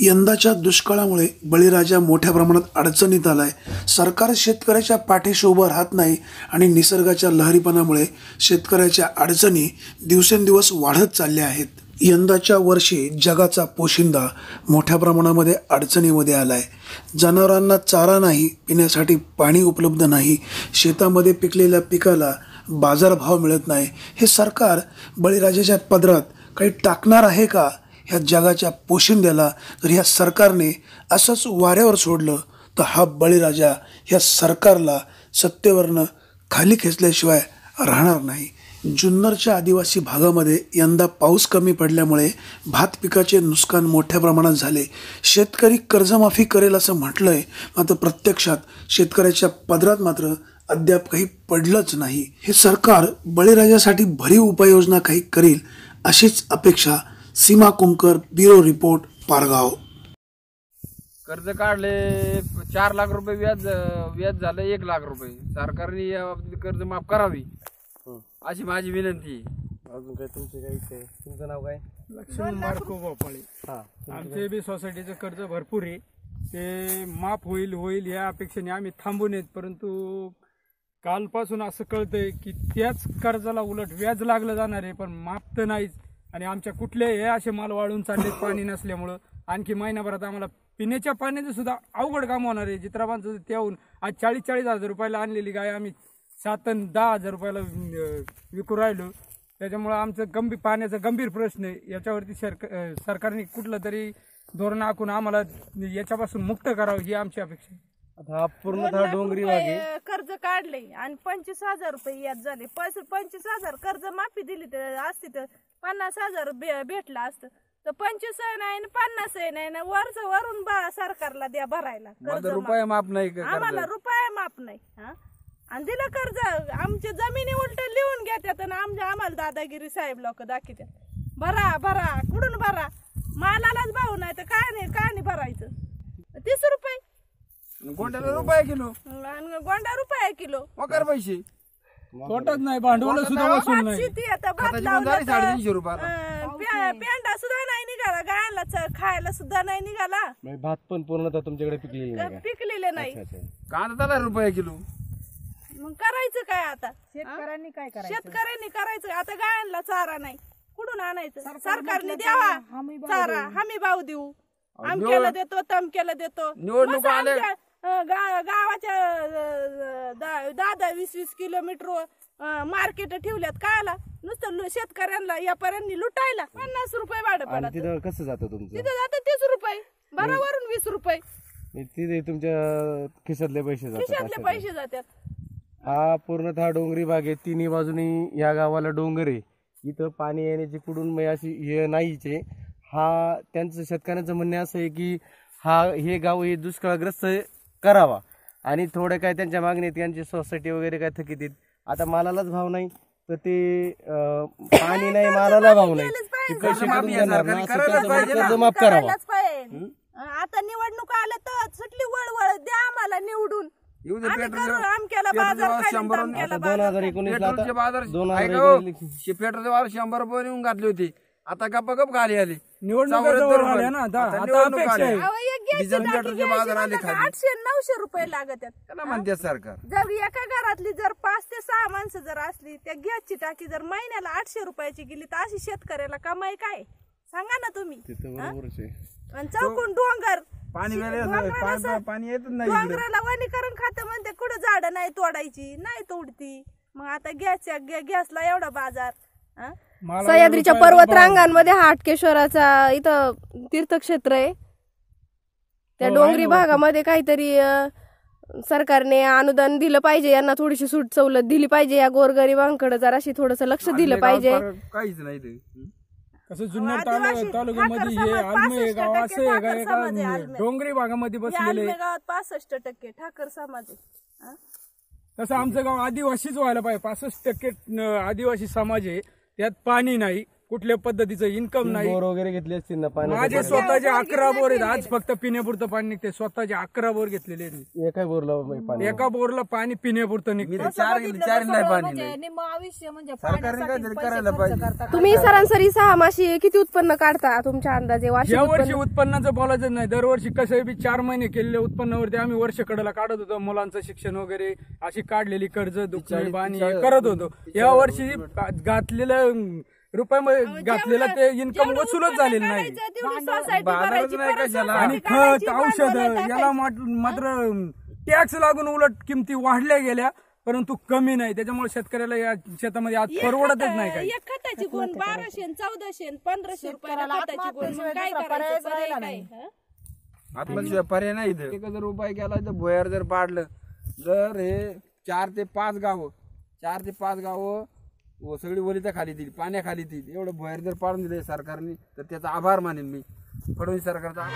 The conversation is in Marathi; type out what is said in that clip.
यंदाच्या दुष्काळामुळे बळीराजा मोठ्या प्रमाणात अडचणीत आलाय। सरकार शेतकऱ्याच्या पाठीशी उभं राहत नाही आणि निसर्गाच्या लहरीपणामुळे शेतकऱ्याच्या अडचणी दिवसेंदिवस वाढत चालल्या आहेत। यंदाच्या वर्षी जगाचा पोशिंदा मोठ्या प्रमाणामध्ये अडचणीमध्ये आलाय। जनावरांना चारा नाही, पिण्यासाठी पाणी उपलब्ध नाही, शेतामध्ये पिकलेल्या पिकाला बाजारभाव मिळत नाही। हे सरकार बळीराजाच्या पदरात काही टाकणार आहे का? ह्या जगाच्या पोशिंद्याला जर ह्या सरकारने असंच वाऱ्यावर सोडलं तर हा बळीराजा ह्या सरकारला सत्तेवरनं खाली खेचल्याशिवाय राहणार नाही। जुन्नरच्या आदिवासी भागामध्ये यंदा पाऊस कमी पडल्यामुळे भात पिकाचे नुकसान मोठ्या प्रमाणात झाले। शेतकरी कर्जमाफी करेल असं म्हटलंय, मात्र प्रत्यक्षात शेतकऱ्याच्या पदरात मात्र अद्याप काही पडलंच नाही। हे सरकार बळीराजासाठी भरीव उपाययोजना काही करेल अशीच अपेक्षा। सीमा कुमकर, ब्युरो रिपोर्ट, पारगाव। कर्ज काढले 4 लाख रुपये व्याज झालं 1 लाख रुपये। सरकारने या बाबतीत कर्ज माफ करावी अशी माझी विनंती। अजून काय तुमचे काय इच्छा आहे? तुमचं नाव काय? लक्ष्मण मार्को गोपाळे। आमचे बी सोसायटीचं कर्ज भरपूर आहे, ते माफ होईल या अपेक्षेने आम्ही थांबून येत, परंतु कालपासून असं कळतंय की त्याच कर्जाला उलट व्याज लागलं जाणार आहे, पण माफ तर नाहीच। आणि आमच्या कुठले हे असे माल वाळून चालले पाणी नसल्यामुळं आणखी महिनाभरात आम्हाला पिण्याच्या पाण्याचं सुद्धा अवघड काम होणार आहे। चित्राबांचं त्याहून आज 40-40 हजार रुपयाला आणलेली गाय आम्ही 7 आणि 10 हजार रुपयाला विकू राहिलो। त्याच्यामुळं आमचं पाण्याचा गंभीर प्रश्न आहे। याच्यावरती सरकारने कुठलं तरी धोरण आखून आम्हाला याच्यापासून मुक्त करावं ही आमची अपेक्षा आहे। आता पूर्णतः डोंगरी भाग कर्ज काढले आणि 25,000 रुपये याद झाले। 25,000 कर्ज माफी दिली तर असती तर 50,000 भेटला असतं, तर 25 नाही 50 नाही ना, वरून सरकारला द्या भरायला कर्ज। रुपया माफ नाही, आम्हाला रुपया माफ नाही। आणि दिलं कर्ज, आमच्या जमिनी उलट लिहून घेतात आणि आम्हाला दादागिरी साहेब लोक दाखवतात। भरा कुठून भरा, मालालाच भाव नाही तर काय नाही भरायचं। 30 रुपये गोंड्याला रुपये किलो, गोंडा रुपये किलो, मकर पैसे तोटाच नाही, भांडवल सुद्धा वसूल नाही। शेती आता भात लावलं 350 रुपये, पेंडा सुद्धा नाही निघाला, गायला खायला सुद्धा नाही निघाला। भात पण पूर्णतः तुमच्याकडे पिकलेले नाही। कांदा त्याला रुपये किलो, मग करायचं काय आता? शेतकऱ्यांनी करायचं आता, गायांना चारा नाही, कुठून आणायचं? सरकारने द्यावा चारा, हमी भाव देऊ, आमक्याला देतो तमक्याला देतो। निवडणूक आल्या गावाच्या 10-20 किलोमीटर मार्केट ठेवल्यात कायला? नुसतं शेतकऱ्यांना यापर्यंत लुटायला। 50 रुपये भाडं पडत, तिथं कसं जातं तुमचं? तिथं जातं 30 रुपये, बरोबरून 20 रुपये तिथे तुमच्या खिशातले पैसे जातात। हा पूर्णतः डोंगरी भाग आहे, तिन्ही बाजूनी या गावाला डोंगर आहे, इथं पाणी येण्याची कुठून अशी हे नाहीच आहे। हा त्यांचं शेतकऱ्यांचं म्हणणे असं आहे की हे गाव हे दुष्काळग्रस्त करावा आणि थोडं काय त्यांच्या मागणीत त्यांची सोसायटी वगैरे काय थकीत आहेत। आता मालालाच भाव नाही तर ते पाणी नाही, मालाला भाव नाही, पैसे कुठून देणार ना? कर्ज माफ करावा। आता निवडणूक आल्या तर सुटली वळवळ, द्या आम्हाला निवडून, आमक्याला बाजार 2019 बाजार पेट्रोलचे बाजार 100 रुपये येऊन घातले होते, आता गप खाली आले। निवडणूक बाजार आले 800-900 रुपये लागत म्हणते सरकार। जर एका घरातली जर 5 ते 6 माणसं जर असली, त्या गॅसची टाकी जर महिन्याला 800 रुपयाची गेली तर अशी शेतकऱ्याला कमाई काय सांगा ना तुम्ही? आणि चौकून डोंगर, पाणी येत नाही, डोंगराला वनीकरण खातं म्हणते कुठं झाडं नाही तोडायची, नाही तोडती, मग आता गॅसला एवढा बाजार। सह्याद्रीच्या पर्वत रांगांमध्ये हा हाटकेश्वराचा इथं तीर्थक्षेत्र आहे। त्या डोंगरी भागामध्ये काहीतरी सरकारने अनुदान दिलं पाहिजे, यांना थोडीशी सूट सवलत दिली पाहिजे, या गोरगरिबांकडे जराशी थोडंसं लक्ष दिलं पाहिजे। काहीच नाही कसं जुन्नर तालुक्यामध्ये हे आलमे गाव असं आहे का डोंगरी भागामध्ये बसलेले, गावात 65% ठाकर समाज आहे। तसं आमचं गाव आदिवासीच व्हायला पाहिजे। 65% आदिवासी समाज आहे, त्यात पाणी नाही, कुठल्या पद्धतीचं इन्कम नाही. बोर वगैरे घेतले असतील ना माझे स्वतःचे 11 बोर आहेत. आज फक्त पिण्यापुरतं पाणी निघते. स्वतःचे 11 बोर घेतलेले आहेत. एका बोरला पाणी एका बोरला पाणी पिण्यापुरतं निघते. तुम्ही सरासरी 6 माशी किती उत्पन्न काढता तुमच्या अंदाजे वार्षिक या वर्षी उत्पन्न? उत्पन्नाचं बोलायचं नाही. दरवर्षी कसं बी 4 महिने केलेल्या उत्पन्नावरती आम्ही वर्ष कडेला काढत होतो. मुलांचं शिक्षण वगैरे अशी काढलेली कर्ज दुखणे पाणी करत होतो. या वर्षी घातलेलं रुपये घातलेलं ते इन्कम वसूलच झालेलं नाही. आणि खत औषध याला मात्र टॅक्स लागून उलट किमती वाढल्या गेल्या, परंतु कमी नाही. त्याच्यामुळे शेतकऱ्याला या शेतामध्ये आज परवडतच नाही काही. एक खताची गुण 1200 1400 1500 रुपयाला खताची गुण. मग काय करायचं? पर्याय काय? आत्मशिवाय पर्याय नाही इथं. एक जर उपाय केला तर भुयार जर पाडलं, जर हे 4 ते 5 गावं सगळी वलीच्या खाली दिली, पाण्याखाली दिली, एवढं भुयार जर पाडून दिले सरकारने तर त्याचा आभार मानेन मी, फडणवीस सरकारचा.